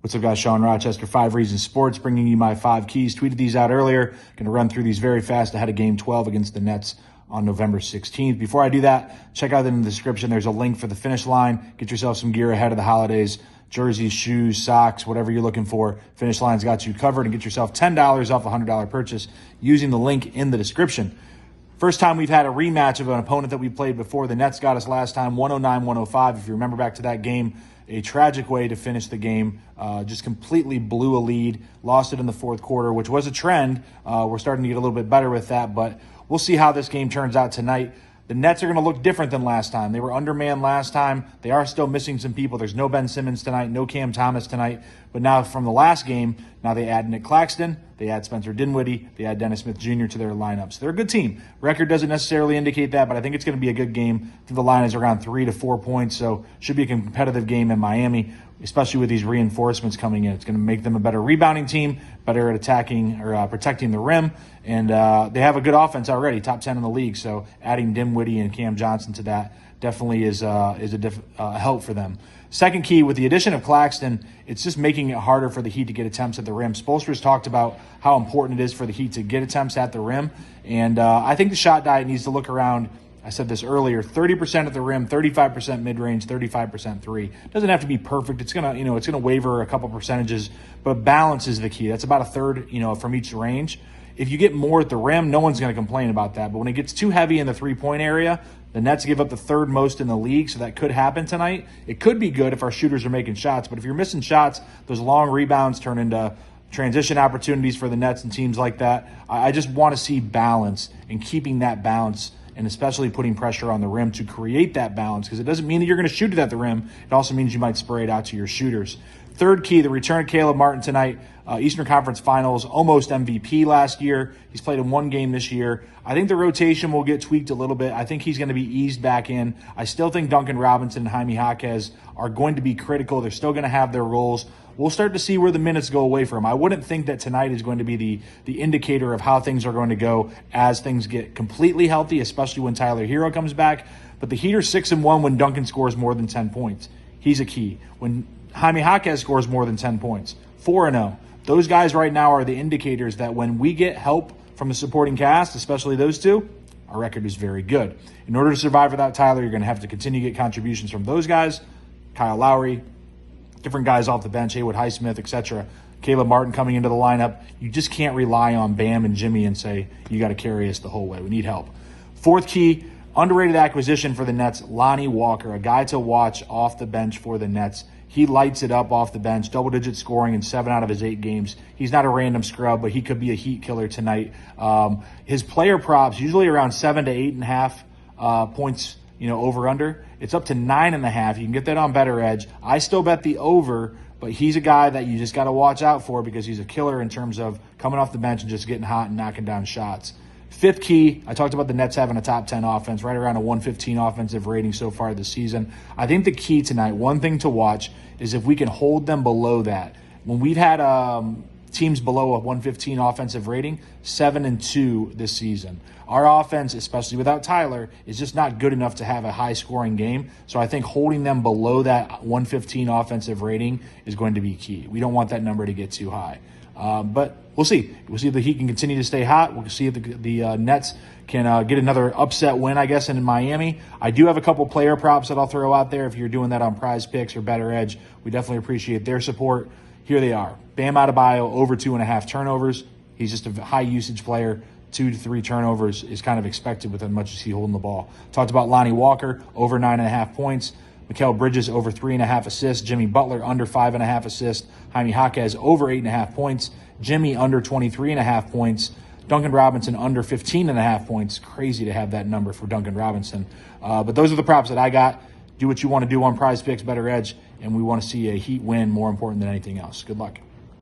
What's up, guys? Sean Rochester, 5 Reasons Sports, bringing you my 5 keys. Tweeted these out earlier. Going to run through these very fast ahead of Game 12 against the Nets on November 16th. Before I do that, check out in the description. There's a link for the finish line. Get yourself some gear ahead of the holidays. Jerseys, shoes, socks, whatever you're looking for. Finish Line's got you covered, and get yourself $10 off a $100 purchase using the link in the description. First time we've had a rematch of an opponent that we played before. The Nets got us last time, 109-105. If you remember back to that game, a tragic way to finish the game. Just completely blew a lead, lost it in the fourth quarter, which was a trend. We're starting to get a little bit better with that, but we'll see how this game turns out tonight. The Nets are going to look different than last time. They were undermanned last time. They are still missing some people. There's no Ben Simmons tonight, no Cam Thomas tonight. But now from the last game, now they add Nick Claxton, they add Spencer Dinwiddie, they add Dennis Smith Jr. to their lineups. They're a good team. Record doesn't necessarily indicate that, but I think it's going to be a good game. I think the line is around 3 to 4 points, so should be a competitive game in Miami, especially with these reinforcements coming in. It's going to make them a better rebounding team, better at attacking or protecting the rim, and they have a good offense already, top 10 in the league. So adding Dinwiddie and Cam Johnson to that definitely is a help for them. Second key, with the addition of Claxton, it's just making it harder for the Heat to get attempts at the rim. Spoelstra's talked about how important it is for the Heat to get attempts at the rim, and I think the shot diet needs to look around. I said this earlier, 30% at the rim, 35% mid-range, 35% three. It doesn't have to be perfect. It's gonna waver a couple percentages, but balance is the key. That's about a third, from each range. If you get more at the rim, no one's going to complain about that. But when it gets too heavy in the three-point area, the Nets give up the third most in the league, so that could happen tonight. It could be good if our shooters are making shots, but if you're missing shots, those long rebounds turn into transition opportunities for the Nets and teams like that. I just want to see balance and keeping that balance, and especially putting pressure on the rim to create that balance, because it doesn't mean that you're going to shoot it at the rim. It also means you might spray it out to your shooters. Third key, the return of Caleb Martin tonight. Eastern Conference Finals, almost MVP last year. He's played in one game this year. I think the rotation will get tweaked a little bit. I think he's going to be eased back in. I still think Duncan Robinson and Jaime Jaquez are going to be critical. They're still going to have their roles. We'll start to see where the minutes go away from. I wouldn't think that tonight is going to be the indicator of how things are going to go as things get completely healthy, especially when Tyler Hero comes back. But the Heat are 6-1 when Duncan scores more than 10 points. He's a key. When Jaime Jaquez scores more than 10 points, 4-0. Those guys right now are the indicators that when we get help from the supporting cast, especially those two, our record is very good. In order to survive without Tyler, you're going to have to continue to get contributions from those guys, Kyle Lowry, different guys off the bench, Haywood Highsmith, etc. Caleb Martin coming into the lineup. You just can't rely on Bam and Jimmy and say, you got to carry us the whole way. We need help. Fourth key, underrated acquisition for the Nets, Lonnie Walker, a guy to watch off the bench for the Nets. He lights it up off the bench, double-digit scoring in 7 out of his 8 games. He's not a random scrub, but he could be a Heat killer tonight. His player props, usually around 7 to 8.5 points, over-under. It's up to 9.5. You can get that on Better Edge. I still bet the over, but he's a guy that you just got to watch out for because he's a killer in terms of coming off the bench and just getting hot and knocking down shots. Fifth key, I talked about the Nets having a top 10 offense, right around a 115 offensive rating so far this season. I think the key tonight, one thing to watch, is if we can hold them below that. When we've had teams below a 115 offensive rating, 7-2 this season. Our offense, especially without Tyler, is just not good enough to have a high-scoring game. So I think holding them below that 115 offensive rating is going to be key. We don't want that number to get too high. But we'll see. We'll see if the Heat can continue to stay hot. We'll see if the Nets can get another upset win, I guess, in Miami. I do have a couple player props that I'll throw out there. If you're doing that on Prize Picks or Better Edge, we definitely appreciate their support. Here they are. Bam Adebayo, over 2.5 turnovers. He's just a high-usage player. 2 to 3 turnovers is kind of expected with as much as he's holding the ball. Talked about Lonnie Walker, over 9.5 points. Mikal Bridges, over 3.5 assists. Jimmy Butler, under 5.5 assists. Jaime Jaquez, over 8.5 points. Jimmy, under 23.5 points. Duncan Robinson, under 15.5 points. Crazy to have that number for Duncan Robinson. But those are the props that I got. Do what you want to do on Prize Picks, Better Edge, and we want to see a Heat win more important than anything else. Good luck.